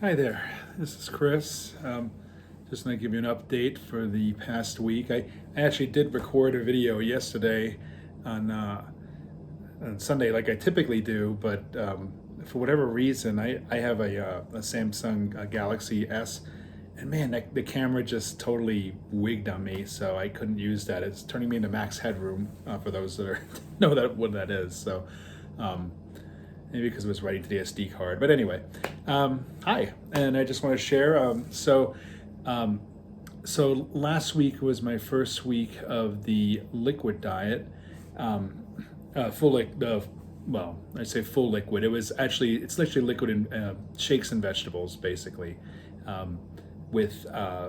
Hi there, this is Chris. Just going to give you an update for the past week. I actually did record a video yesterday on, on Sunday, like I typically do, but for whatever reason, I have a Samsung Galaxy S, and man, the camera just totally wigged on me, so I couldn't use that. It's turning me into max headroom for those that know what that is. So. Um, Maybe because it was writing to the SD card. But anyway, hi, and I just want to share. Um, so last week was my first week of the liquid diet, um, full like the well, I say full liquid. It's literally liquid in shakes and vegetables, basically, um, with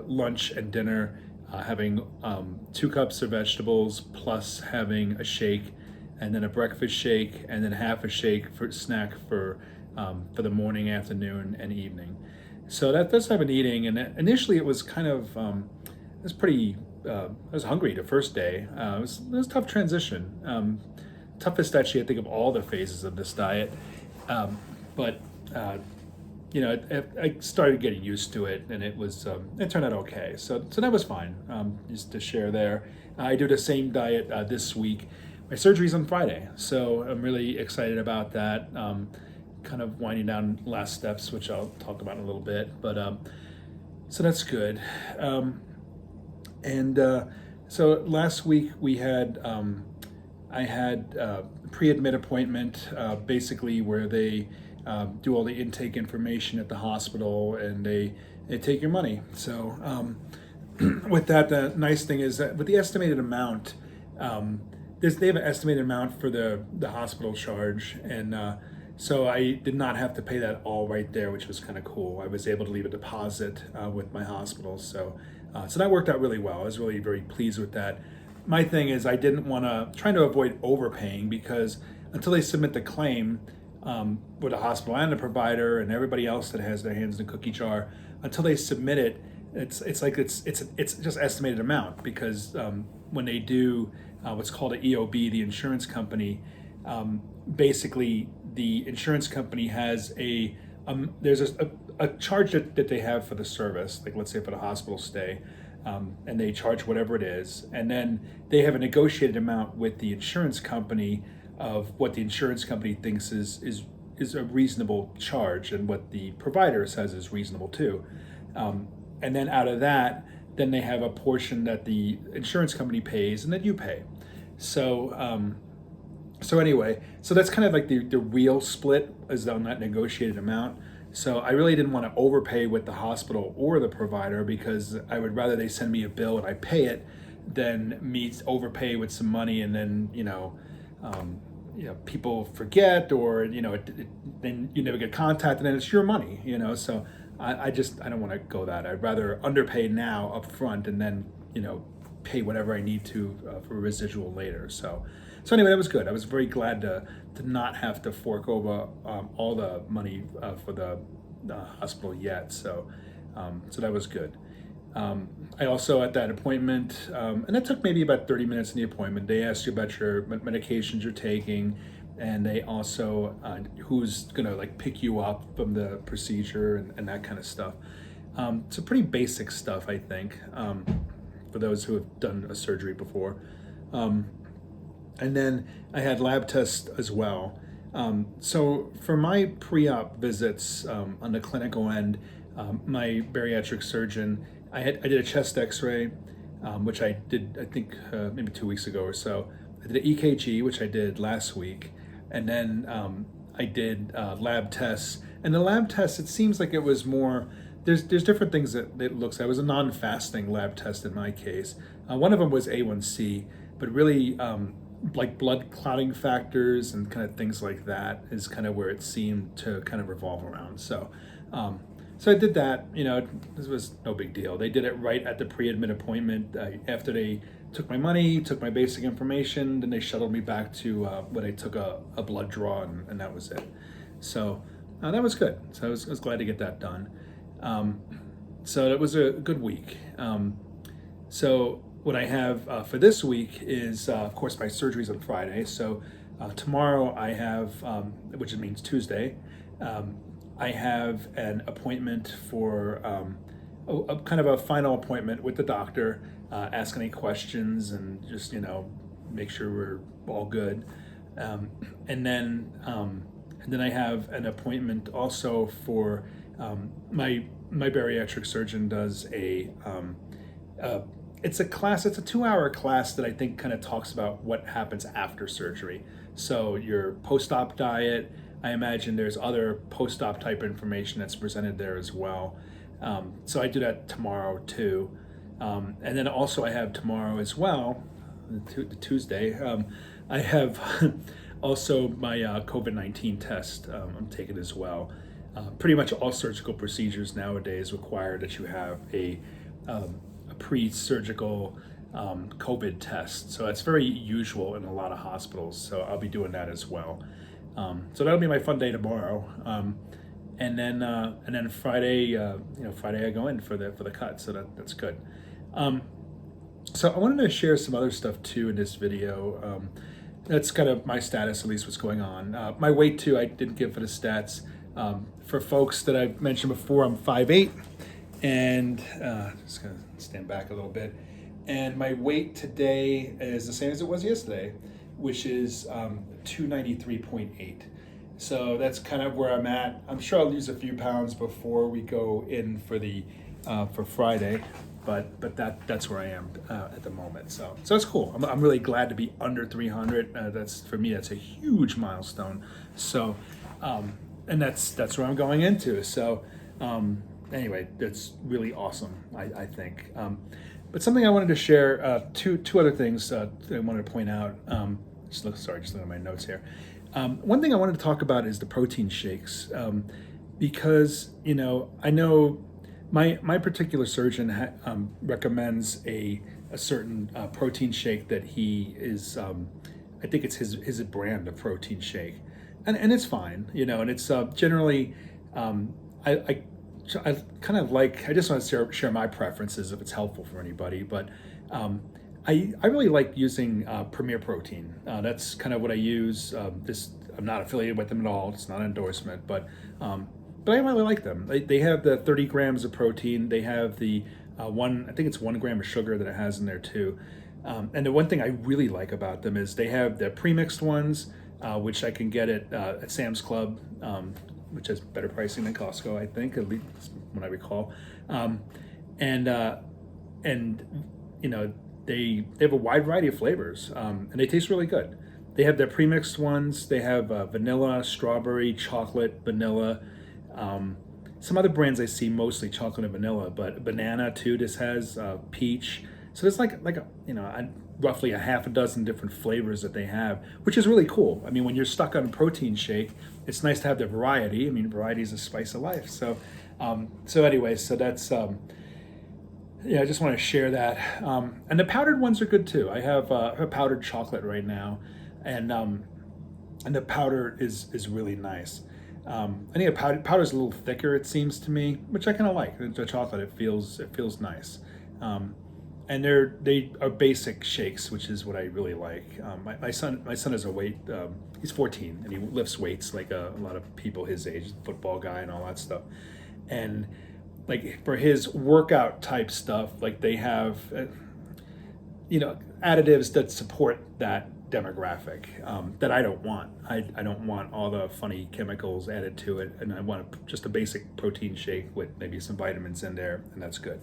lunch and dinner, having 2 cups of vegetables plus having a shake, and then a breakfast shake, and then half a shake for snack for the morning, afternoon, and evening. So that's what I've been eating. And initially, it was kind of it was pretty. I was hungry the first day. It was a tough transition. Toughest actually, I think, of all the phases of this diet. Um, but I started getting used to it, and it turned out okay. So that was fine. Just to share there, I do the same diet this week. My surgery's on Friday, so I'm really excited about that. Kind of winding down last steps, which I'll talk about in a little bit. But so that's good. And so last week I had a pre-admit appointment, basically where they do all the intake information at the hospital, and they take your money. So with that, the nice thing is that with the estimated amount, they have an estimated amount for the hospital charge, and so I did not have to pay that all right there, which was kind of cool. I was able to leave a deposit with my hospital, so that worked out really well. I was really very pleased with that. My thing is I didn't want to trying to avoid overpaying, because until they submit the claim with the hospital and the provider and everybody else that has their hands in the cookie jar, until they submit it, it's just estimated amount, because when they do what's called an EOB, the insurance company, basically the insurance company has there's a charge that they have for the service, like let's say for the hospital stay, and they charge whatever it is, and then they have a negotiated amount with the insurance company of what the insurance company thinks is a reasonable charge, and what the provider says is reasonable too. And then out of that, then they have a portion that the insurance company pays and that you pay. So so anyway, so that's kind of like the real split is on that negotiated amount. So I really didn't want to overpay with the hospital or the provider, because I would rather they send me a bill and I pay it than me overpay with some money, and then people forget, or then you never get contacted, and it's your money. So I don't want to go that. I'd rather underpay now up front, and then pay whatever I need to for residual later. So anyway, that was good. I was very glad to not have to fork over all the money for the hospital yet. So that was good. I also, at that appointment, and it took maybe about 30 minutes in the appointment, they asked you about your medications you're taking, and they also who's gonna like pick you up from the procedure, and that kind of stuff. So pretty basic stuff, I think, for those who have done a surgery before. And then I had lab tests as well. So for my pre-op visits on the clinical end, my bariatric surgeon, I did a chest X-ray, which I did, I think, maybe 2 weeks ago or so. I did an EKG, which I did last week, and then I did lab tests. And the lab tests, it seems like it was more. There's different things that it looks like. It was a non-fasting lab test in my case. One of them was A1C, but really like blood clotting factors and kind of things like that is kind of where it seemed to kind of revolve around. So I did that. This was no big deal. They did it right at the pre-admit appointment. After they took my money, took my basic information, then they shuttled me back to when I took a blood draw, and that was it. So that was good. So I was glad to get that done. So it was a good week. So what I have for this week is, of course, my surgery's on Friday. So tomorrow I have, which means Tuesday, I have an appointment for a kind of a final appointment with the doctor, ask any questions and just, make sure we're all good. Um, and then and then I have an appointment also for my bariatric surgeon does uh, it's a class. It's a 2 hour class that I think kind of talks about what happens after surgery. So your post-op diet. I imagine there's other post-op type information that's presented there as well. So I do that tomorrow too. And then also I have tomorrow as well, the Tuesday, I have also my COVID-19 test I'm taking as well. Pretty much all surgical procedures nowadays require that you have a pre-surgical COVID test. So that's very usual in a lot of hospitals. So I'll be doing that as well. So that'll be my fun day tomorrow. And then Friday, Friday I go in for the cut. So that's good. So I wanted to share some other stuff too in this video. That's kind of my status, at least what's going on. My weight too, I didn't give for the stats. For folks that I've mentioned before, I'm 5'8", and just gonna stand back a little bit. And my weight today is the same as it was yesterday, which is 293.8. So that's kind of where I'm at. I'm sure I'll lose a few pounds before we go in for Friday, but that's where I am at the moment. So it's cool. I'm really glad to be under 300. That's for me. That's a huge milestone. So and that's where I'm going into. So anyway, that's really awesome. I think. But something I wanted to share. Two other things that I wanted to point out. Just looking at my notes here. One thing I wanted to talk about is the protein shakes, because I know my particular surgeon recommends a certain protein shake that he is. I think it's his brand of protein shake, and it's fine, and it's generally. I kind of like. I just want to share my preferences if it's helpful for anybody, but. I really like using Premier Protein. That's kind of what I use. I'm not affiliated with them at all. It's not an endorsement, but I really like them. They have the 30 grams of protein. They have the I think it's 1 gram of sugar that it has in there too. And the one thing I really like about them is they have the premixed ones, which I can get at Sam's Club, which has better pricing than Costco, I think, at least when I recall. And they have a wide variety of flavors, and they taste really good. They have their premixed ones. They have vanilla, strawberry, chocolate, vanilla. Some other brands I see mostly chocolate and vanilla, but banana too. This has peach. So there's roughly a half a dozen different flavors that they have, which is really cool. I mean, when you're stuck on a protein shake, it's nice to have the variety. I mean, variety is the spice of life. So that's. I just want to share that. And the powdered ones are good too. I have a powdered chocolate right now, and the powder is really nice. I think the powder's a little thicker, it seems to me, which I kind of like. The chocolate, it feels nice. And they are basic shakes, which is what I really like. My son has a weight. He's 14 and he lifts weights like a lot of people his age, football guy and all that stuff, and. Like for his workout type stuff, like they have, additives that support that demographic that I don't want. I don't want all the funny chemicals added to it, and I want just a basic protein shake with maybe some vitamins in there, and that's good.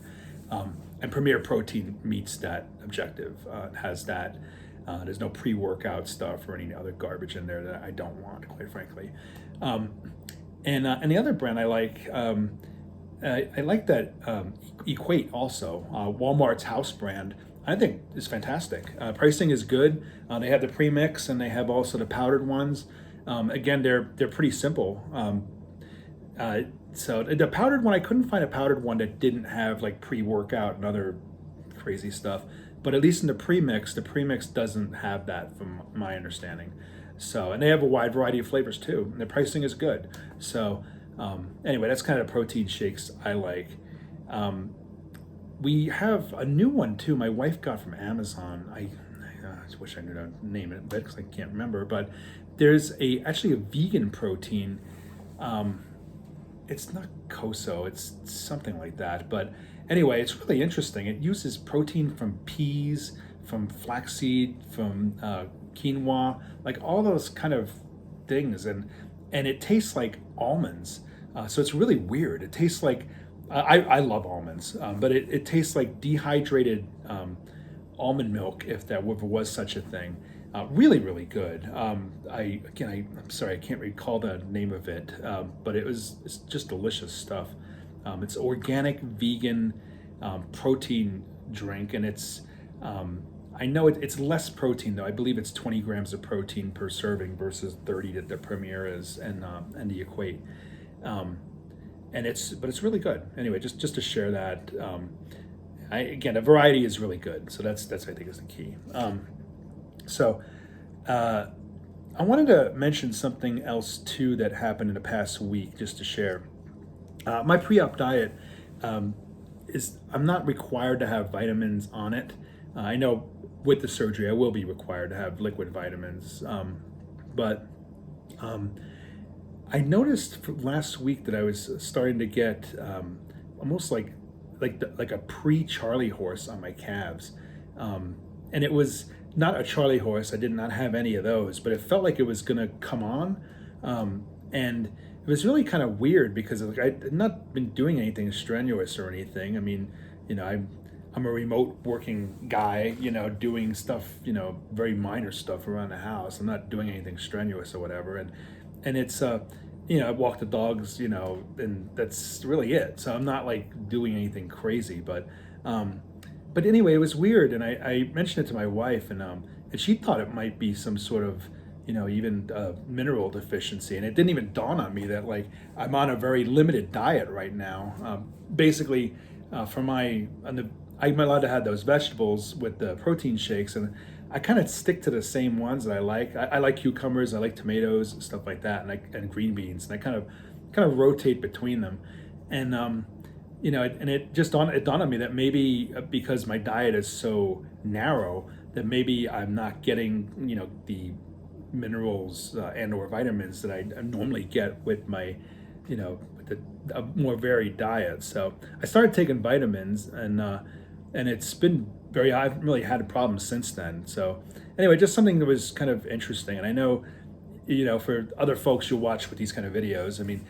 And Premier Protein meets that objective. It has that. There's no pre-workout stuff or any other garbage in there that I don't want, quite frankly. And the other brand I like. I like that Equate also, Walmart's house brand. I think is fantastic. Pricing is good. They have the premix and they have also the powdered ones. Again, they're pretty simple. So the powdered one, I couldn't find a powdered one that didn't have like pre-workout and other crazy stuff. But at least in the premix doesn't have that, from my understanding. So, and they have a wide variety of flavors too. And the pricing is good. So. Anyway, that's kind of protein shakes I like. We have a new one too. My wife got from Amazon. I just wish I knew to name it, but because I can't remember. But there's actually a vegan protein. it's not koso, it's something like that. But anyway, it's really interesting. It uses protein from peas, from flaxseed, from quinoa, like all those kind of things, and it tastes like almonds. So it's really weird. It tastes like I love almonds, but it tastes like dehydrated almond milk, if there ever was such a thing. Really, really good. I'm sorry, I can't recall the name of it, but it's just delicious stuff. It's organic, vegan protein drink, and I know it's less protein though. I believe it's 20 grams of protein per serving versus 30 that the Premier is and the Equate. But it's really good. Anyway, just to share that. Again, a variety is really good, so that's I think is the key. So I wanted to mention something else too that happened in the past week, just to share. My pre-op diet I'm not required to have vitamins on it. I know with the surgery I will be required to have liquid vitamins, but I noticed last week that I was starting to get almost like a pre-Charlie horse on my calves, and it was not a Charlie horse. I did not have any of those, but it felt like it was going to come on, and it was really kind of weird because I'd not been doing anything strenuous or anything. I mean, I'm a remote working guy, doing stuff, very minor stuff around the house. I'm not doing anything strenuous or whatever, and it's I walk the dogs, and that's really it. So I'm not like doing anything crazy, but anyway, it was weird, and I mentioned it to my wife, and she thought it might be some sort of, even mineral deficiency, and it didn't even dawn on me that like I'm on a very limited diet right now. Basically, I'm allowed to have those vegetables with the protein shakes, and I kind of stick to the same ones that I like. I like cucumbers, I like tomatoes, stuff like that, and green beans, and I kind of rotate between them, and and it dawned on me that maybe because my diet is so narrow, that maybe I'm not getting the minerals and or vitamins that I normally get with my with a more varied diet. So I started taking vitamins, and it's been I haven't really had a problem since then. So anyway, just something that was kind of interesting. And I know, for other folks you'll watch with these kind of videos, I mean,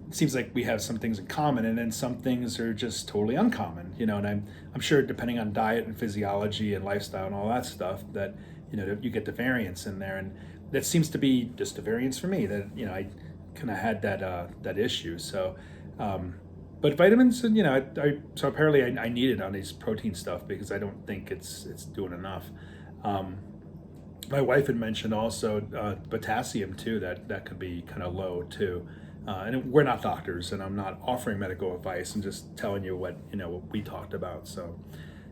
it seems like we have some things in common, and then some things are just totally uncommon, and I'm sure depending on diet and physiology and lifestyle and all that stuff that, you get the variance in there. And that seems to be just a variance for me that, I kind of had that issue. So, but vitamins, so apparently I need it on these protein stuff because I don't think it's doing enough. My wife had mentioned also potassium too, that could be kind of low too. And we're not doctors, and I'm not offering medical advice. I'm just telling you what we talked about. So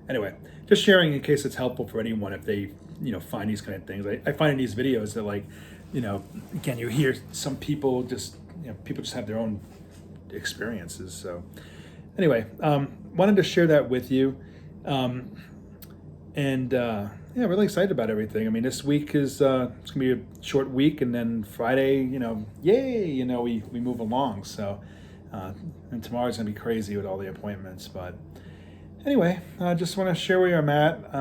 anyway, just sharing in case it's helpful for anyone if they find these kind of things. I find in these videos that like again, you hear some people just people just have their own experiences. So anyway, wanted to share that with you, and yeah, really excited about everything. I mean, this week is it's gonna be a short week, and then Friday, yay, we move along. So and tomorrow's gonna be crazy with all the appointments. But anyway, I just want to share where I'm at.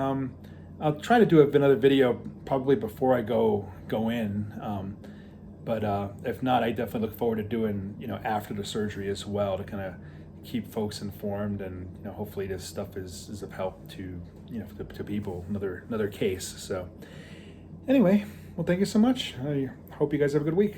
I'll try to do another video probably before I go in. But if not, I definitely look forward to doing after the surgery as well, to kind of keep folks informed, and hopefully this stuff is of help to to people. Another case. So anyway, well, thank you so much. I hope you guys have a good week.